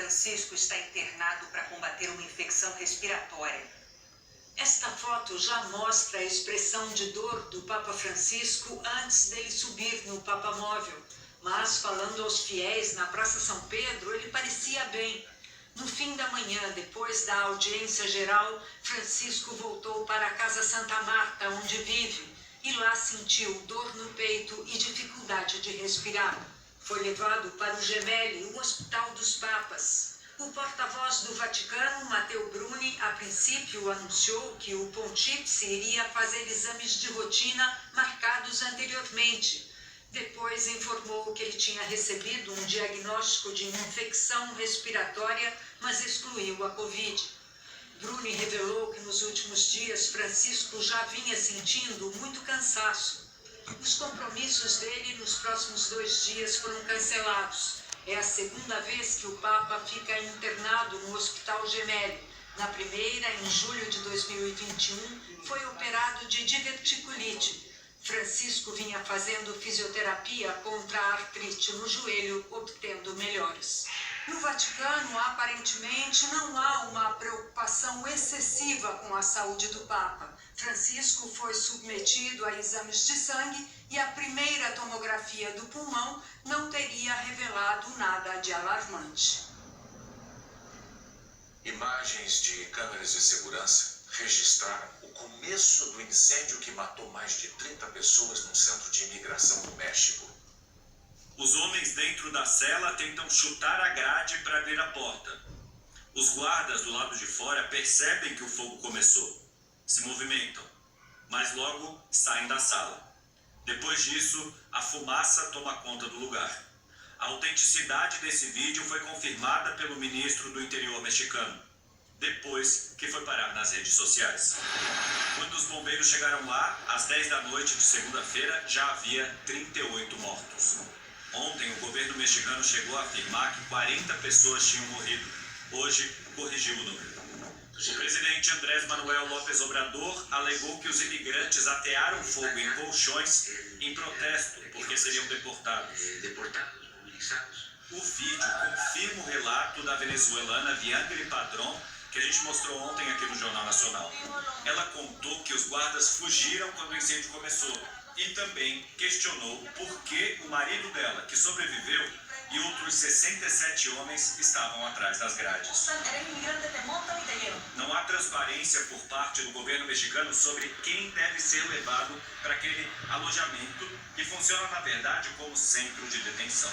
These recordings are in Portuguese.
Francisco está internado para combater uma infecção respiratória. Esta foto já mostra a expressão de dor do Papa Francisco antes dele subir no Papamóvel. Mas, falando aos fiéis na Praça São Pedro, ele parecia bem. No fim da manhã, depois da audiência geral, Francisco voltou para a Casa Santa Marta, onde vive, e lá sentiu dor no peito e dificuldade de respirar. Foi levado para o Gemelli, o Hospital dos Papas. O porta-voz do Vaticano, Matteo Bruni, a princípio anunciou que o pontífice iria fazer exames de rotina marcados anteriormente. Depois informou que ele tinha recebido um diagnóstico de infecção respiratória, mas excluiu a Covid. Bruni revelou que nos últimos dias Francisco já vinha sentindo muito cansaço. Os compromissos dele nos próximos 2 dias foram cancelados. É a segunda vez que o Papa fica internado no Hospital Gemelli. Na primeira, em julho de 2021, foi operado de diverticulite. Francisco vinha fazendo fisioterapia contra a artrite no joelho, obtendo melhoras. No Vaticano, aparentemente, não há uma preocupação excessiva com a saúde do Papa. Francisco foi submetido a exames de sangue e a primeira tomografia do pulmão não teria revelado nada de alarmante. Imagens de câmeras de segurança registraram o começo do incêndio que matou mais de 30 pessoas no centro de imigração do México. Os homens dentro da cela tentam chutar a grade para abrir a porta. Os guardas do lado de fora percebem que o fogo começou. Se movimentam, mas logo saem da sala. Depois disso, a fumaça toma conta do lugar. A autenticidade desse vídeo foi confirmada pelo ministro do Interior mexicano, depois que foi parar nas redes sociais. Quando os bombeiros chegaram lá, às 10 da noite de segunda-feira, já havia 38 mortos. Ontem, o governo mexicano chegou a afirmar que 40 pessoas tinham morrido. Hoje, corrigiu o número. O presidente Andrés Manuel López Obrador alegou que os imigrantes atearam fogo em colchões em protesto, porque seriam deportados. O vídeo confirma o relato da venezuelana Viangri Padrón, que a gente mostrou ontem aqui no Jornal Nacional. Ela contou que os guardas fugiram quando o incêndio começou e também questionou por que o marido dela, que sobreviveu, e outros 67 homens estavam atrás das grades. Não há transparência por parte do governo mexicano sobre quem deve ser levado para aquele alojamento que funciona, na verdade, como centro de detenção.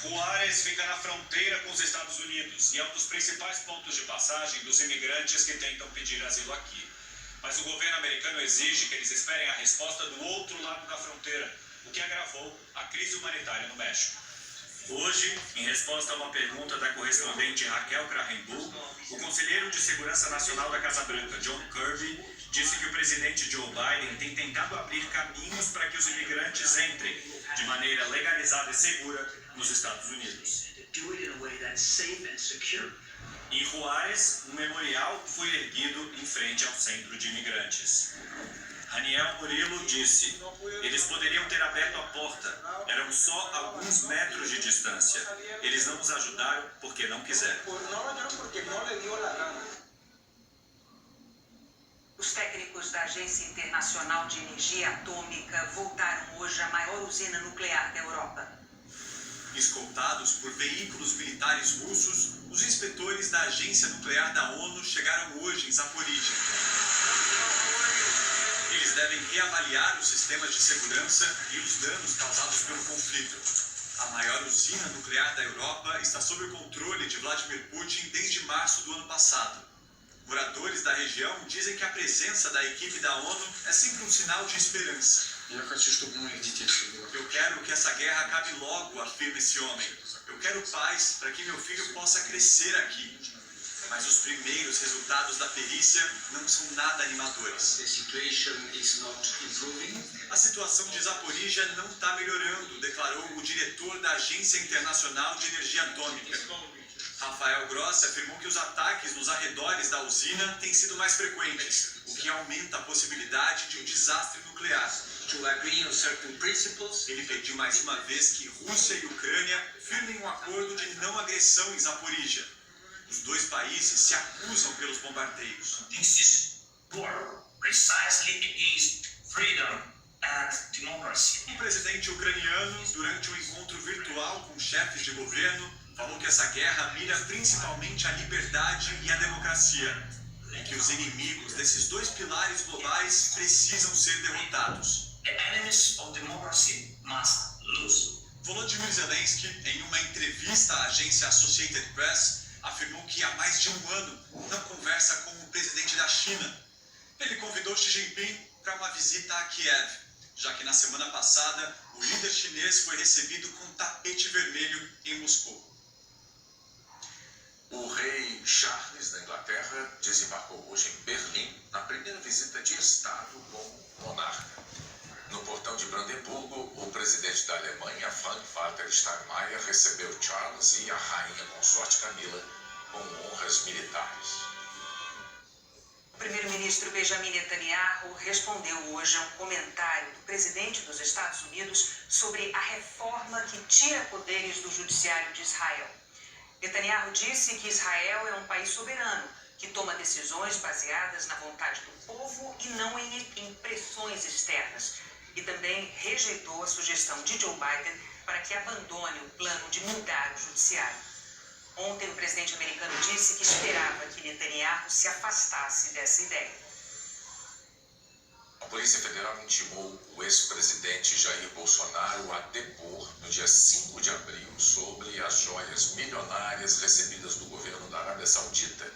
Juárez fica na fronteira com os Estados Unidos e é um dos principais pontos de passagem dos imigrantes que tentam pedir asilo aqui. Mas o governo americano exige que eles esperem a resposta do outro lado da fronteira, o que agravou a crise humanitária no México. Hoje, em resposta a uma pergunta da correspondente Raquel Krahenbull, o conselheiro de Segurança Nacional da Casa Branca, John Kirby, disse que o presidente Joe Biden tem tentado abrir caminhos para que os imigrantes entrem de maneira legalizada e segura nos Estados Unidos. Em Juárez, um memorial foi erguido em frente ao centro de imigrantes. Raniel Murilo disse: eles poderiam ter aberto a porta, eram só alguns metros de distância. Eles não nos ajudaram porque não quiseram. Os técnicos da Agência Internacional de Energia Atômica voltaram hoje à maior usina nuclear da Europa. Escoltados por veículos militares russos, os inspetores da Agência Nuclear da ONU chegaram hoje em Zaporizhia. Eles devem reavaliar os sistemas de segurança e os danos causados pelo conflito. A maior usina nuclear da Europa está sob o controle de Vladimir Putin desde março do ano passado. Moradores da região dizem que a presença da equipe da ONU é sempre um sinal de esperança. Eu quero que essa guerra acabe logo, afirma esse homem. Eu quero paz para que meu filho possa crescer aqui. Mas os primeiros resultados da perícia não são nada animadores. A situação de Zaporizhia não está melhorando, declarou o diretor da Agência Internacional de Energia Atômica. Rafael Grossi afirmou que os ataques nos arredores da usina têm sido mais frequentes, o que aumenta a possibilidade de um desastre nuclear, to agree on certain principles. Ele pediu mais uma vez que Rússia e Ucrânia firmem um acordo de não agressão em Zaporíjia. Os dois países se acusam pelos bombardeios. This is war precisely against freedom and democracy. O presidente ucraniano, durante um encontro virtual com chefes de governo, falou que essa guerra mira principalmente a liberdade e a democracia, e que os inimigos desses dois pilares globais precisam ser derrotados. The enemies of democracy must lose. Volodymyr Zelensky, em uma entrevista à agência Associated Press, afirmou que há mais de um ano não conversa com o presidente da China. Ele convidou Xi Jinping para uma visita a Kiev, já que na semana passada o líder chinês foi recebido com tapete vermelho em Moscou. O rei Charles da Inglaterra desembarcou hoje em Berlim na primeira visita de Estado como monarca. No portão de Brandemburgo, o presidente da Alemanha, Frank-Walter Steinmeier, recebeu Charles e a rainha consorte Camila com honras militares. O primeiro-ministro Benjamin Netanyahu respondeu hoje a um comentário do presidente dos Estados Unidos sobre a reforma que tira poderes do judiciário de Israel. Netanyahu disse que Israel é um país soberano, que toma decisões baseadas na vontade do povo e não em pressões externas. E também rejeitou a sugestão de Joe Biden para que abandone o plano de mudar o judiciário. Ontem, o presidente americano disse que esperava que Netanyahu se afastasse dessa ideia. A Polícia Federal intimou o ex-presidente Jair Bolsonaro a depor no dia 5 de abril sobre as joias milionárias recebidas do governo da Arábia Saudita.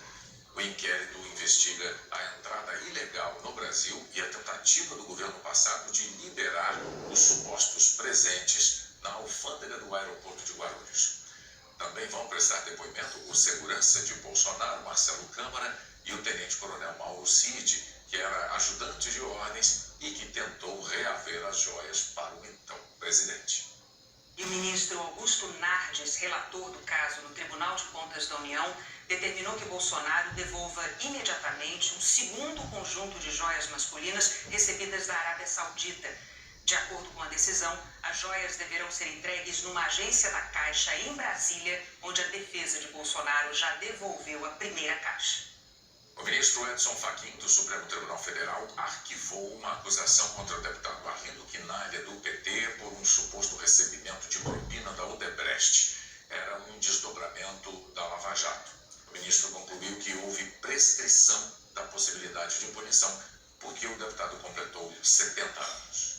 O inquérito investiga a entrada ilegal no Brasil e a tentativa do governo passado de liberar os supostos presentes na alfândega do aeroporto de Guarulhos. Também vão prestar depoimento o segurança de Bolsonaro, Marcelo Câmara, e o tenente-coronel Mauro Cid, que era ajudante de ordens e que tentou reaver as joias para o então presidente. E o ministro Augusto Nardes, relator do caso no Tribunal de Contas da União, determinou que Bolsonaro devolva imediatamente um segundo conjunto de joias masculinas recebidas da Arábia Saudita. De acordo com a decisão, as joias deverão ser entregues numa agência da Caixa em Brasília, onde a defesa de Bolsonaro já devolveu a primeira caixa. O ministro Edson Fachin, do Supremo Tribunal Federal, arquivou uma acusação contra o deputado Arlindo Quinalha, do PT, por um suposto recebimento de propina da Odebrecht. Era um desdobramento da Lava Jato. O ministro concluiu que houve prescrição da possibilidade de punição, porque o deputado completou 70 anos.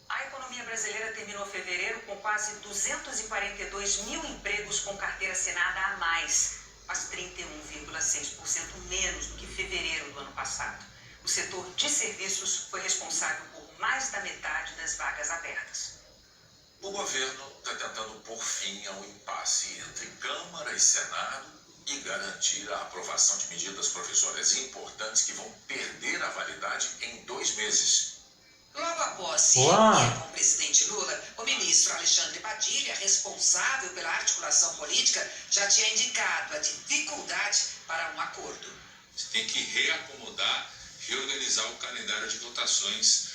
A economia brasileira terminou fevereiro com quase 242 mil empregos com carteira assinada a mais, mas 31,6% menos do que fevereiro do ano passado. O setor de serviços foi responsável por mais da metade das vagas abertas. O governo está tentando pôr fim ao impasse entre Câmara e Senado e garantir a aprovação de medidas provisórias importantes que vão perder a validade em 2 meses. Logo após se reunir com o presidente Lula, o ministro Alexandre Padilha, responsável pela articulação política, já tinha indicado a dificuldade para um acordo. Você tem que reacomodar, reorganizar o calendário de votações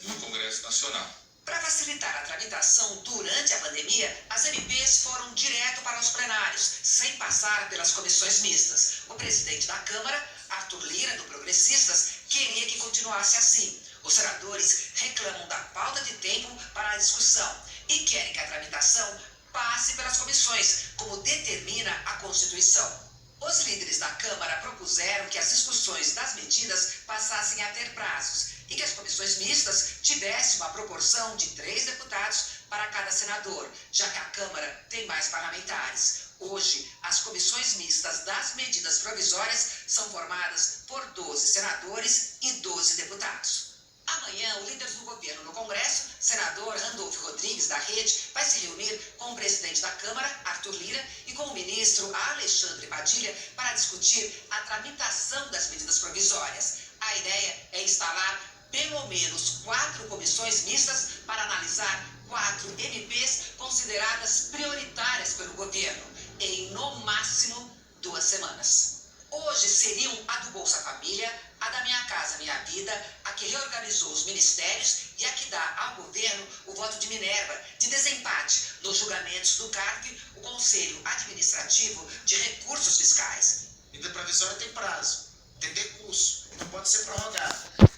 no Congresso Nacional. Para facilitar a tramitação durante a pandemia, as MPs foram direto para os plenários, sem passar pelas comissões mistas. O presidente da Câmara, Arthur Lira, do Progressistas, queria que continuasse assim. Os senadores reclamam da falta de tempo para a discussão e querem que a tramitação passe pelas comissões, como determina a Constituição. Os líderes da Câmara propuseram que as discussões das medidas passassem a ter prazos e que as comissões mistas tivessem uma proporção de 3 deputados para cada senador, já que a Câmara tem mais parlamentares. Hoje, as comissões mistas das medidas provisórias são formadas por 12 senadores e 12 deputados. Amanhã, o líder do governo no Congresso, senador Randolfo Rodrigues, da Rede, vai se reunir com o presidente da Câmara, Arthur Lira, e com o ministro Alexandre Padilha para discutir a tramitação das medidas provisórias. A ideia é instalar pelo menos 4 comissões mistas para analisar 4 MPs consideradas prioritárias pelo governo, em no máximo 2 semanas. Hoje seriam a do Bolsa Família, a da Minha Casa Minha Vida, a que reorganizou os ministérios e a que dá ao governo o voto de Minerva, de desempate nos julgamentos do CARF, o Conselho Administrativo de Recursos Fiscais. Medida provisória tem prazo, tem decurso, não pode ser prorrogada.